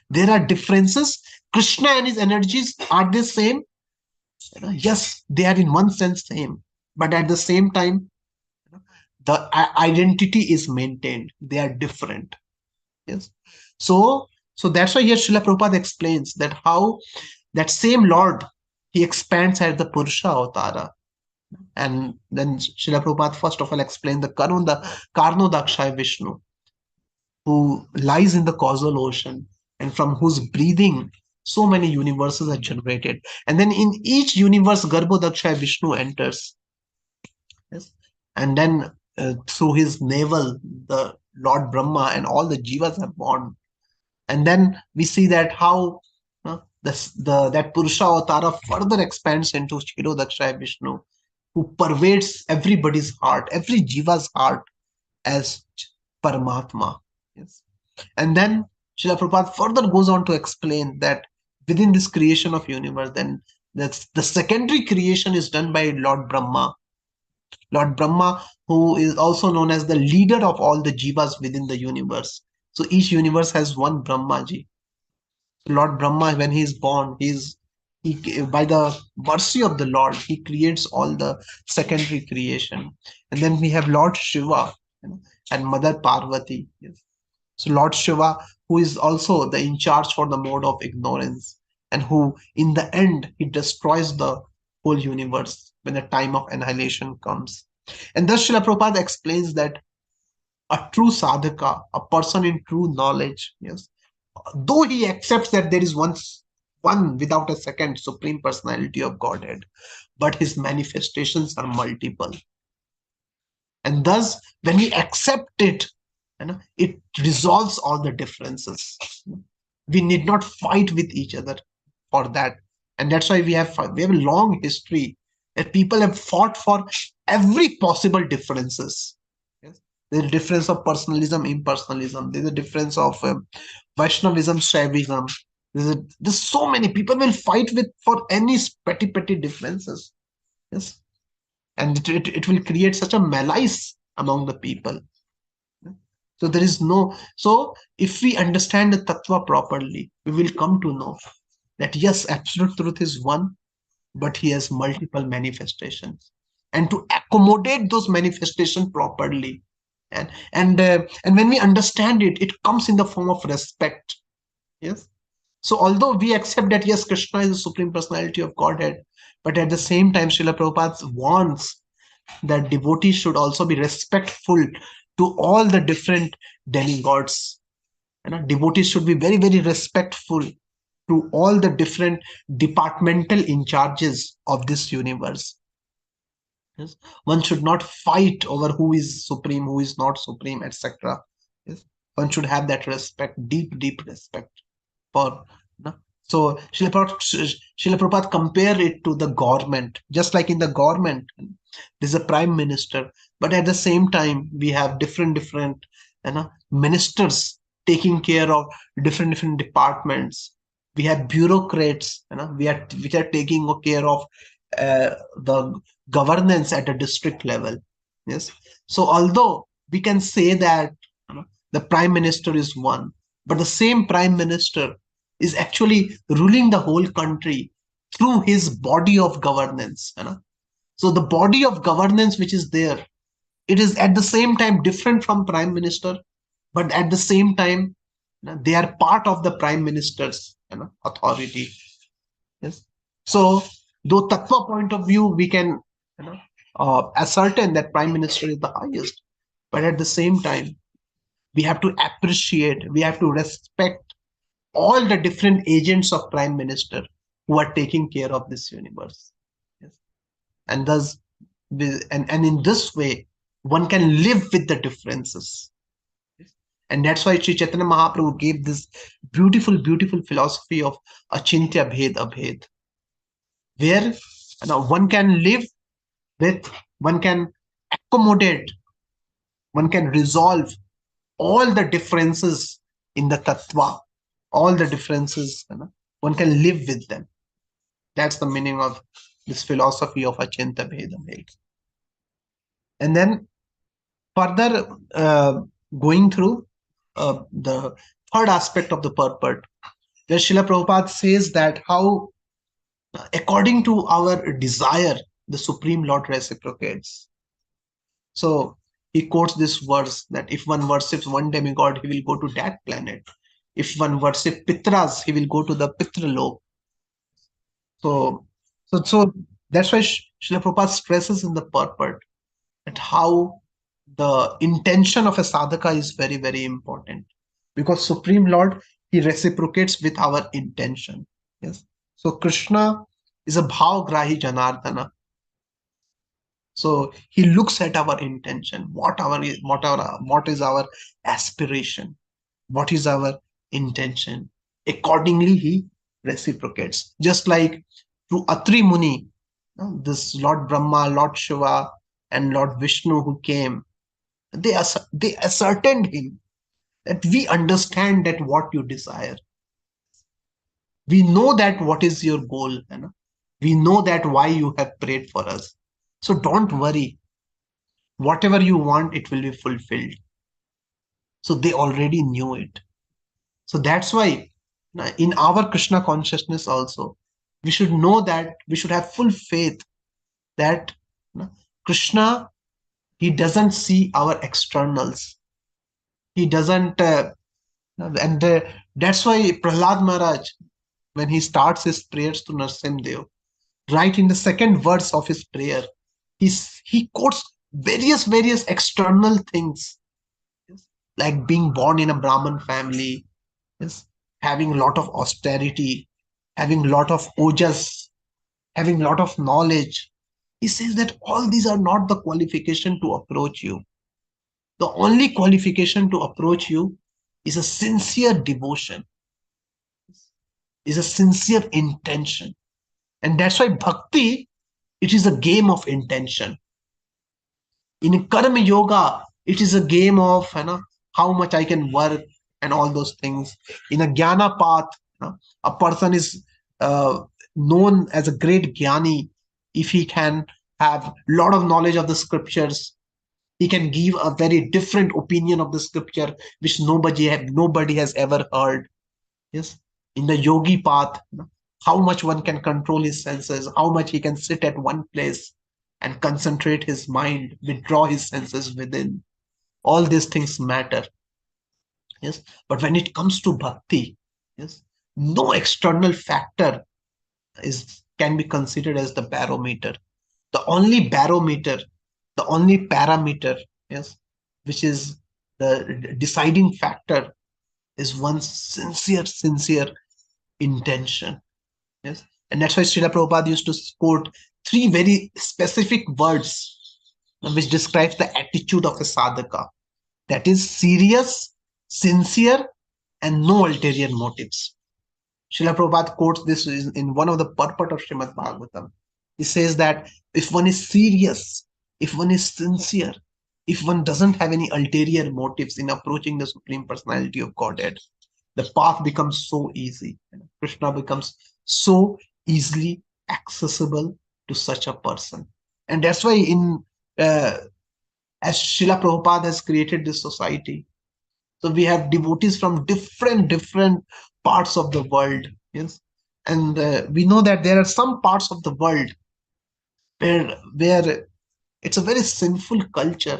[SPEAKER 1] There are differences. Krishna and his energies, are the same? Yes, they are in one sense same. But at the same time, the identity is maintained. They are different. Yes. So that's why here Srila Prabhupada explains that how that same Lord, he expands as the Purusha Avatara. And then Srila Prabhupada first of all explained the Karnodakshay Vishnu, who lies in the causal ocean and from whose breathing so many universes are generated. And then in each universe, Garbhodakshay Vishnu enters. Yes. And then through his navel, the Lord Brahma and all the jivas are born. And then we see that how that Purusha Avatara further expands into Kshirodakshaya Vishnu, who pervades everybody's heart, every jiva's heart as Paramatma. Yes. And then Srila Prabhupada further goes on to explain that within this creation of universe, then that's the secondary creation is done by Lord Brahma. Lord Brahma, who is also known as the leader of all the jivas within the universe. So each universe has one Brahmaji. Lord Brahma, when he is born, he by the mercy of the Lord, he creates all the secondary creation. And then we have Lord Shiva, and Mother Parvati. Yes. So Lord Shiva, who is also the in charge for the mode of ignorance, and who in the end he destroys the whole universe when the time of annihilation comes. And thus Srila Prabhupada explains that a true sadhaka, a person in true knowledge, yes, though he accepts that there is one without a second supreme personality of Godhead, but his manifestations are multiple. And thus, when we accept it, it resolves all the differences. We need not fight with each other for that. And that's why we have a long history that people have fought for every possible differences. Yes. There's a difference of personalism, impersonalism. There's a difference of Vaishnavism, Shaivism. There's so many people will fight with for any petty differences. Yes, and it will create such a malice among the people. So there is no, so if we understand the tattva properly, we will come to know that yes, absolute truth is one, but he has multiple manifestations. And to accommodate those manifestations properly, and when we understand it, it comes in the form of respect. Yes. So although we accept that yes, Krishna is the supreme personality of Godhead, but at the same time, Srila Prabhupada wants that devotees should also be respectful to all the different demigods. Devotees should be very, very respectful to all the different departmental in charges of this universe. Yes? One should not fight over who is supreme, who is not supreme, etc. Yes? One should have that respect, deep, deep respect for. No? So Srila Prabhupada compare it to the government. Just like in the government, there's a prime minister, but at the same time, we have different ministers taking care of different departments. We have bureaucrats, which are taking care of the governance at a district level. Yes. So although we can say that the prime minister is one, but the same prime minister is actually ruling the whole country through his body of governance. So the body of governance which is there, it is at the same time different from prime minister, but at the same time, they are part of the prime minister's authority. Yes. So, though tattva point of view, we can ascertain that prime minister is the highest, but at the same time, we have to appreciate, we have to respect all the different agents of prime minister who are taking care of this universe. Yes. And thus, and in this way, one can live with the differences. And that's why Sri Chaitanya Mahaprabhu gave this beautiful philosophy of achintya bhed abhed, where one can live with, one can accommodate, one can resolve all the differences in the tattva, all the differences, one can live with them. That's the meaning of this philosophy of achintya bhed abhed. And then further going through the third aspect of the purport, where Srila Prabhupada says that how, according to our desire, the Supreme Lord reciprocates. So he quotes this verse that if one worships one demigod, he will go to that planet. If one worships Pitras, he will go to the Pitralok. So, so that's why Srila Prabhupada stresses in the purport that how the intention of a sadhaka is very, very important, because Supreme Lord, he reciprocates with our intention. Yes. So Krishna is a bhavgrahi Janardana. So he looks at our intention, what is our aspiration, what is our intention. Accordingly, he reciprocates. Just like through Atri Muni, this Lord Brahma, Lord Shiva, and Lord Vishnu who came, they ascertained him that we understand that what you desire. We know that what is your goal, we know that why you have prayed for us. So don't worry, whatever you want, it will be fulfilled. So they already knew it. So that's why in our Krishna consciousness also, we should know that we should have full faith that Krishna, he doesn't see our externals. He doesn't, and that's why Prahlad Maharaj, when he starts his prayers to Narsimdev, right in the second verse of his prayer, he quotes various external things, yes, like being born in a Brahmin family, yes, having a lot of austerity, having a lot of ojas, having a lot of knowledge. He says that all these are not the qualification to approach you. The only qualification to approach you is a sincere devotion, is a sincere intention. And that's why bhakti, it is a game of intention. In karma yoga, it is a game of how much I can work and all those things. In a jnana path, a person is uh, known as a great jnani if he can have a lot of knowledge of the scriptures. He can give a very different opinion of the scripture which nobody has ever heard. Yes, in the yogi path, how much one can control his senses, how much he can sit at one place and concentrate his mind, withdraw his senses within. All these things matter. Yes, but when it comes to bhakti, yes, no external factor is can be considered as the barometer. The only barometer, the only parameter, yes, which is the deciding factor is one's sincere intention. Yes. And that's why Srila Prabhupada used to quote three very specific words which describes the attitude of a sadhaka. That is serious, sincere, and no ulterior motives. Srila Prabhupada quotes this in one of the purport of Srimad Bhagavatam. He says that if one is serious, if one is sincere, if one doesn't have any ulterior motives in approaching the Supreme Personality of Godhead, the path becomes so easy. Krishna becomes so easily accessible to such a person. And that's why uh, as Srila Prabhupada has created this society, so we have devotees from different parts of the world. Yes, and we know that there are some parts of the world where it's a very sinful culture,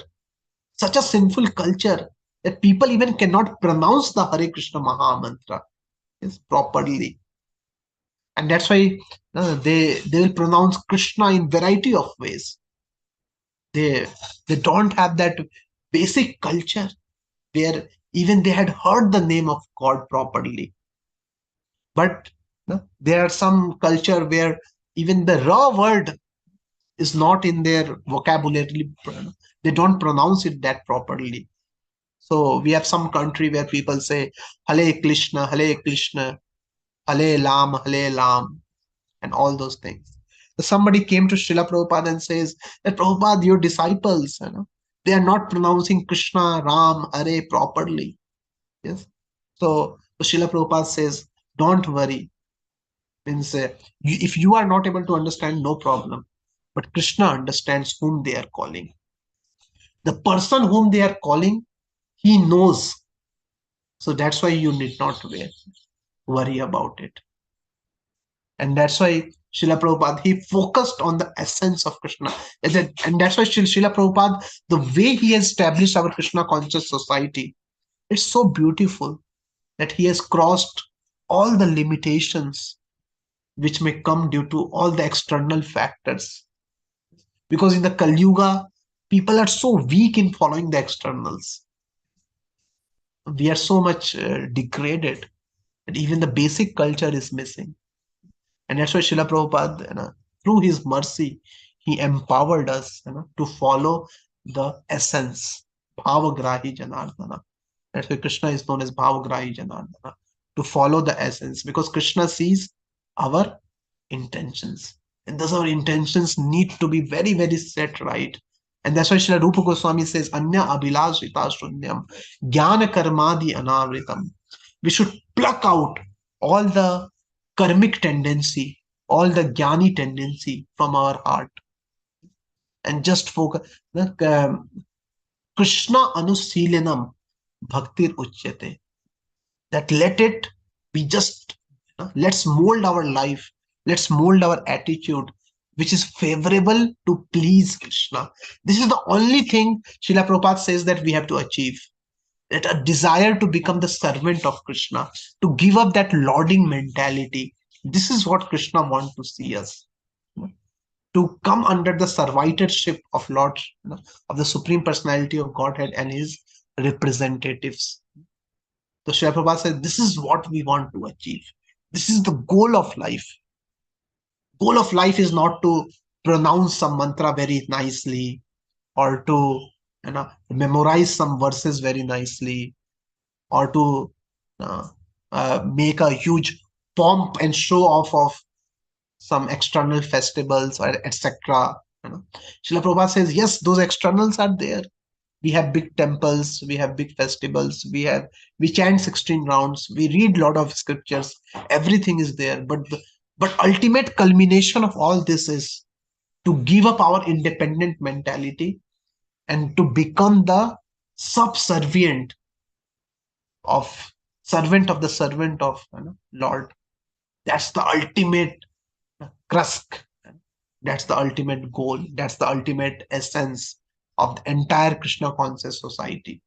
[SPEAKER 1] such a sinful culture that people even cannot pronounce the Hare Krishna Maha Mantra, yes, properly. And that's why they will pronounce Krishna in variety of ways. They don't have that basic culture where even they had heard the name of God properly. But there are some culture where even the raw word is not in their vocabulary. They don't pronounce it that properly. So we have some country where people say Hare Krishna, Hare Krishna, Hare Lam, Hare Lam, and all those things. So somebody came to Srila Prabhupada and says that Prabhupada, your disciples, they are not pronouncing Krishna, Ram, Hare properly. Yes. So Srila Prabhupada says, don't worry. Means if you are not able to understand, no problem. But Krishna understands whom they are calling. The person whom they are calling, he knows. So that's why you need not worry about it. And that's why Srila Prabhupada, he focused on the essence of Krishna. And that's why Srila Prabhupada, the way he has established our Krishna conscious society, it's so beautiful that he has crossed all the limitations which may come due to all the external factors. Because in the Kali Yuga, people are so weak in following the externals. We are so much degraded that even the basic culture is missing. And that's why Srila Prabhupada, through his mercy, He empowered us, to follow the essence. Bhavagrahi Janardana. That's why Krishna is known as Bhavagrahi Janardana. To follow the essence, because Krishna sees our intentions. And thus our intentions need to be very, very set right. And that's why Srila Rupa Goswami says, Anya Abhilashrita Shunyam, Jnana Karmadi Anavritam. We should pluck out all the karmic tendency, all the jnani tendency from our heart and just focus. Krishna Anusilanam Bhaktir Uchyate. That let it be just, let's mold our life, let's mold our attitude, which is favorable to please Krishna. This is the only thing Srila Prabhupada says that we have to achieve. That a desire to become the servant of Krishna, to give up that lording mentality. This is what Krishna wants to see us. To come under the servitorship of Lord, of the Supreme Personality of Godhead and his representatives. So Srila Prabhupada said, this is what we want to achieve. This is the goal of life. Goal of life is not to pronounce some mantra very nicely or to memorize some verses very nicely or to uh, make a huge pomp and show off of some external festivals or etc. Srila Prabhupada says, yes, those externals are there. We have big temples, we have big festivals, we chant 16 rounds, we read a lot of scriptures, everything is there. But ultimate culmination of all this is to give up our independent mentality and to become the subservient of the servant of Lord. That's the ultimate krusk. That's the ultimate goal. That's the ultimate essence of the entire Krishna conscious society.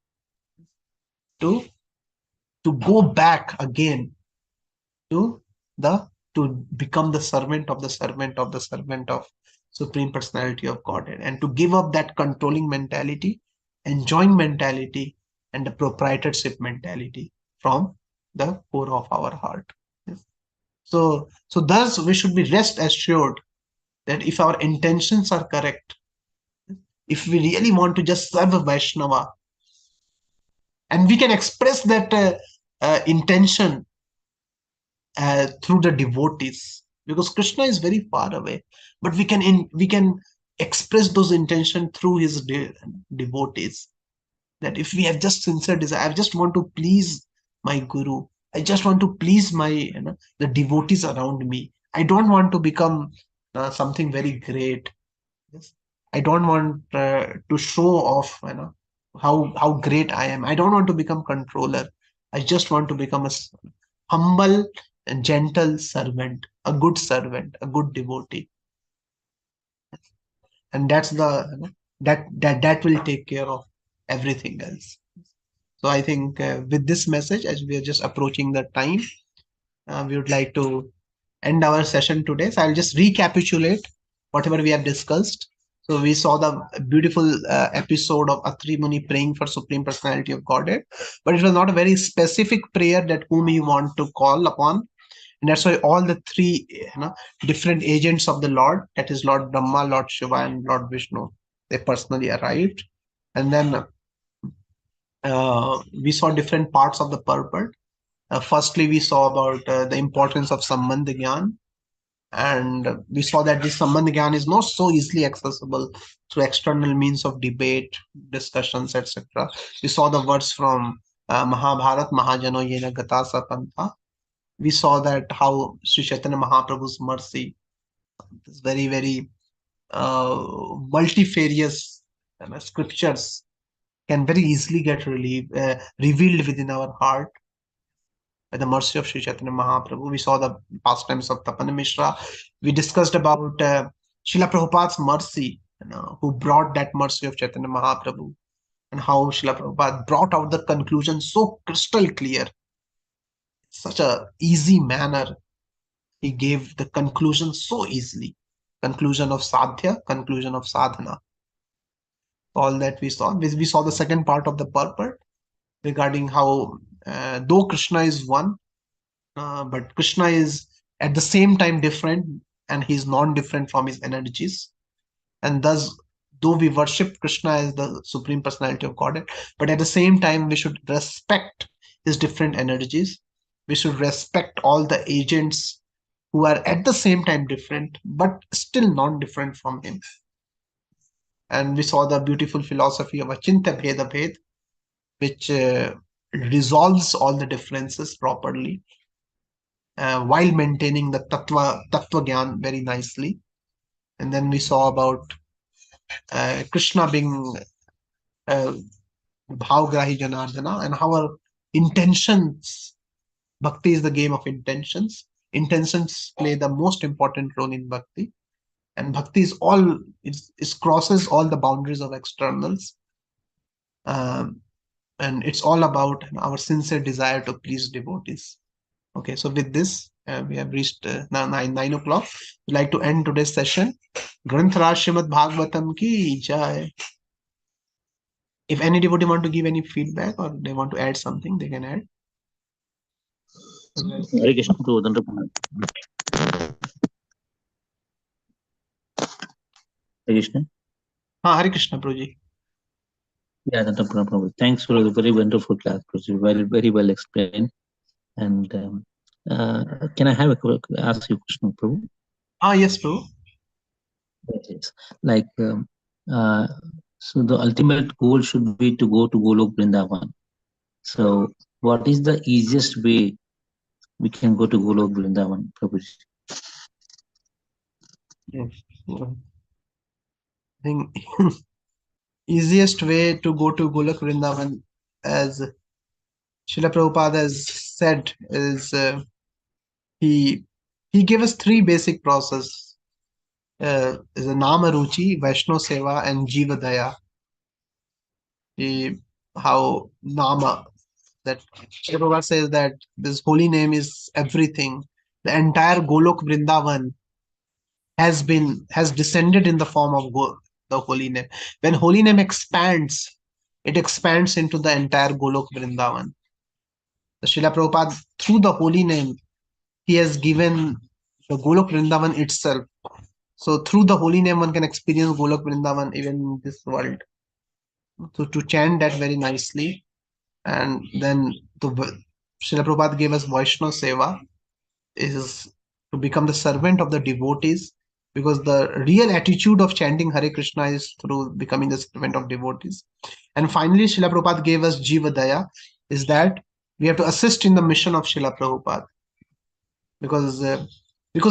[SPEAKER 1] To go back again to the to become the servant of the servant of the servant of Supreme Personality of Godhead, and to give up that controlling mentality, enjoying mentality, and the proprietorship mentality from the core of our heart. Yes. So thus we should be rest assured that if our intentions are correct, if we really want to just serve Vaishnava, and we can express that intention through the devotees, because Krishna is very far away, but we can express those intentions through his devotees. That if we have just sincere desire, I just want to please my guru, I just want to please my the devotees around me. I don't want to become something very great. Yes. I don't want to show off, how great I am. I don't want to become controller. I just want to become a humble and gentle servant, a good devotee, and that's the that will take care of everything else. So I think with this message, as we are just approaching the time, we would like to end our session today. So I'll just recapitulate whatever we have discussed. So we saw the beautiful episode of Atri Muni praying for Supreme Personality of Godhead, but it was not a very specific prayer that whom he want to call upon. And that's why all the three different agents of the Lord, that is Lord Brahma, Lord Shiva, and Lord Vishnu, they personally arrived. And then we saw different parts of the purport. Firstly, we saw about the importance of Sambandh Gyan, and we saw that this Sambandh Gyan is not so easily accessible through external means of debate, discussions, etc. We saw the words from Mahabharat, Mahajano Yena Gatasa Pantha. We saw that how Sri Chaitanya Mahaprabhu's mercy is very, very multifarious scriptures can very easily get revealed within our heart by the mercy of Sri Chaitanya Mahaprabhu. We saw the pastimes of Tapan Mishra. We discussed about Srila Prabhupada's mercy, who brought that mercy of Chaitanya Mahaprabhu, and how Srila Prabhupada brought out the conclusion so crystal clear, such a easy manner. He gave the conclusion so easily. Conclusion of sadhya, conclusion of sadhana. All that we saw. We saw the second part of the purport regarding how though Krishna is one, but Krishna is at the same time different, and he's non-different from his energies. And thus, though we worship Krishna as the Supreme Personality of Godhead, but at the same time, we should respect his different energies. We should respect all the agents who are at the same time different, but still non different from him. And we saw the beautiful philosophy of Achintya Bheda Bhed, which resolves all the differences properly while maintaining the tattva gyan very nicely. And then we saw about Krishna being Bhavgrahi Janardana, and how our intentions, bhakti is the game of intentions. Intentions play the most important role in bhakti, and bhakti is all it crosses all the boundaries of externals, um, and it's all about our sincere desire to please devotees. Okay, so with this, we have reached now 9 o'clock. We'd like to end today's session. Granthara Srimad Bhagavatam ki jai. If any devotee want to give any feedback or they want to add something, they can add.
[SPEAKER 2] Hare Krishna, Prabhu. Hare Krishna.
[SPEAKER 1] Hare Krishna, Prabhuji.
[SPEAKER 2] Yeah, Prabhu. Thanks for the very wonderful class, Prabhu. Very well explained. And can I have ask you a question, Prabhu?
[SPEAKER 1] Yes, Prabhu.
[SPEAKER 2] Yes. Like, so the ultimate goal should be to go to Golok Vrindavan. So, what is the easiest way we can go to Golok Vrindavan, Prabhu?
[SPEAKER 1] Yes. I think easiest way to go to Golok Vrindavan, as Srila Prabhupada has said, is he gave us three basic process. Is a Nama Ruchi, Vaishno Seva, and Jiva Daya. How Nama, that Srila Prabhupada says that this holy name is everything. The entire Golok Vrindavan has descended in the form of the holy name. When holy name expands, it expands into the entire Golok Vrindavan. The Srila Prabhupada, through the holy name, he has given the Golok Vrindavan itself. So through the holy name, one can experience Golok Vrindavan even in this world. So to chant that very nicely, and then the Srila Prabhupada gave us Vaishnava Seva, is to become the servant of the devotees, because the real attitude of chanting Hare Krishna is through becoming the servant of devotees. And finally, Srila Prabhupada gave us Jiva Daya, is that we have to assist in the mission of Srila Prabhupada, because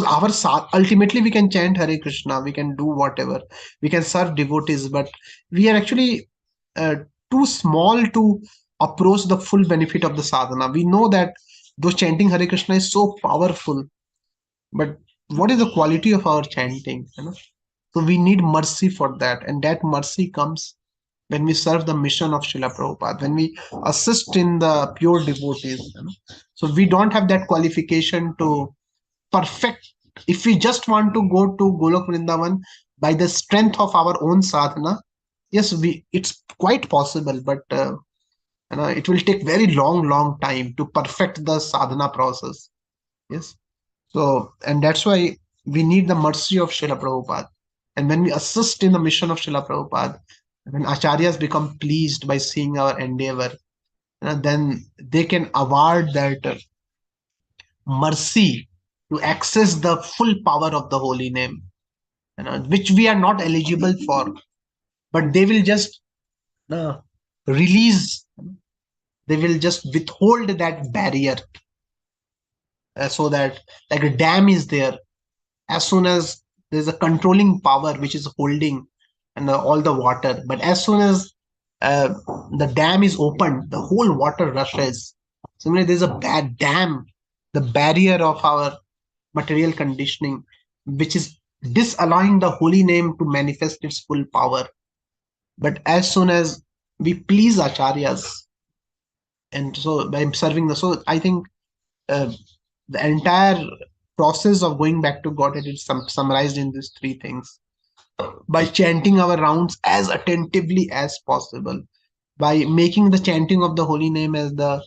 [SPEAKER 1] our ultimately we can chant Hare Krishna, we can do whatever, we can serve devotees, but we are actually uh, too small to approach the full benefit of the sadhana. We know that though chanting Hare Krishna is so powerful, but what is the quality of our chanting? So we need mercy for that, and that mercy comes when we serve the mission of Srila Prabhupada, when we assist in the pure devotees. So we don't have that qualification to perfect. If we just want to go to Golok Vrindavan by the strength of our own sadhana, yes, it's quite possible, but it will take very long time to perfect the sadhana process. Yes. So, and that's why we need the mercy of Srila Prabhupada. And when we assist in the mission of Srila Prabhupada, when acharyas become pleased by seeing our endeavor, then they can award that mercy to access the full power of the holy name, which we are not eligible for. But they will just uh, release, they will just withhold that barrier, so that like a dam is there. As soon as there's a controlling power which is holding and all the water, but as soon as uh, the dam is opened, the whole water rushes. Similarly, there's a bad dam, the barrier of our material conditioning, which is disallowing the holy name to manifest its full power. But as soon as we please acharyas, and so by serving the, so I think uh, the entire process of going back to Godhead is summarized in these three things: by chanting our rounds as attentively as possible, by making the chanting of the holy name as the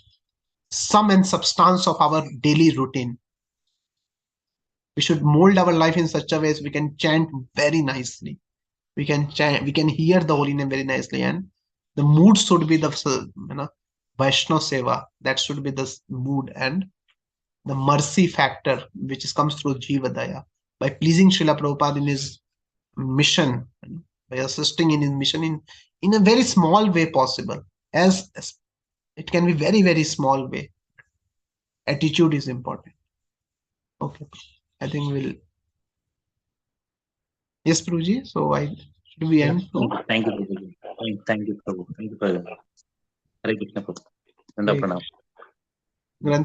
[SPEAKER 1] sum and substance of our daily routine. We should mold our life in such a way as we can chant very nicely. We can hear the holy name very nicely, and the mood should be the Vaishnav Seva. That should be the mood, and the mercy factor which comes through Jiva Daya by pleasing Srila Prabhupada in his mission, by assisting in his mission in a very small way possible, as it can be very very small way. Attitude is important. Okay, I think we'll. Yes, Prabhuji. So I should we
[SPEAKER 2] Yeah.
[SPEAKER 1] end now?
[SPEAKER 2] Thank you, Prabhu. Thank you, Prabhu. Thank you, Prabhu. Hare Krishna, Prabhu. Nanda
[SPEAKER 1] Okay.
[SPEAKER 2] Pranam.
[SPEAKER 1] Granth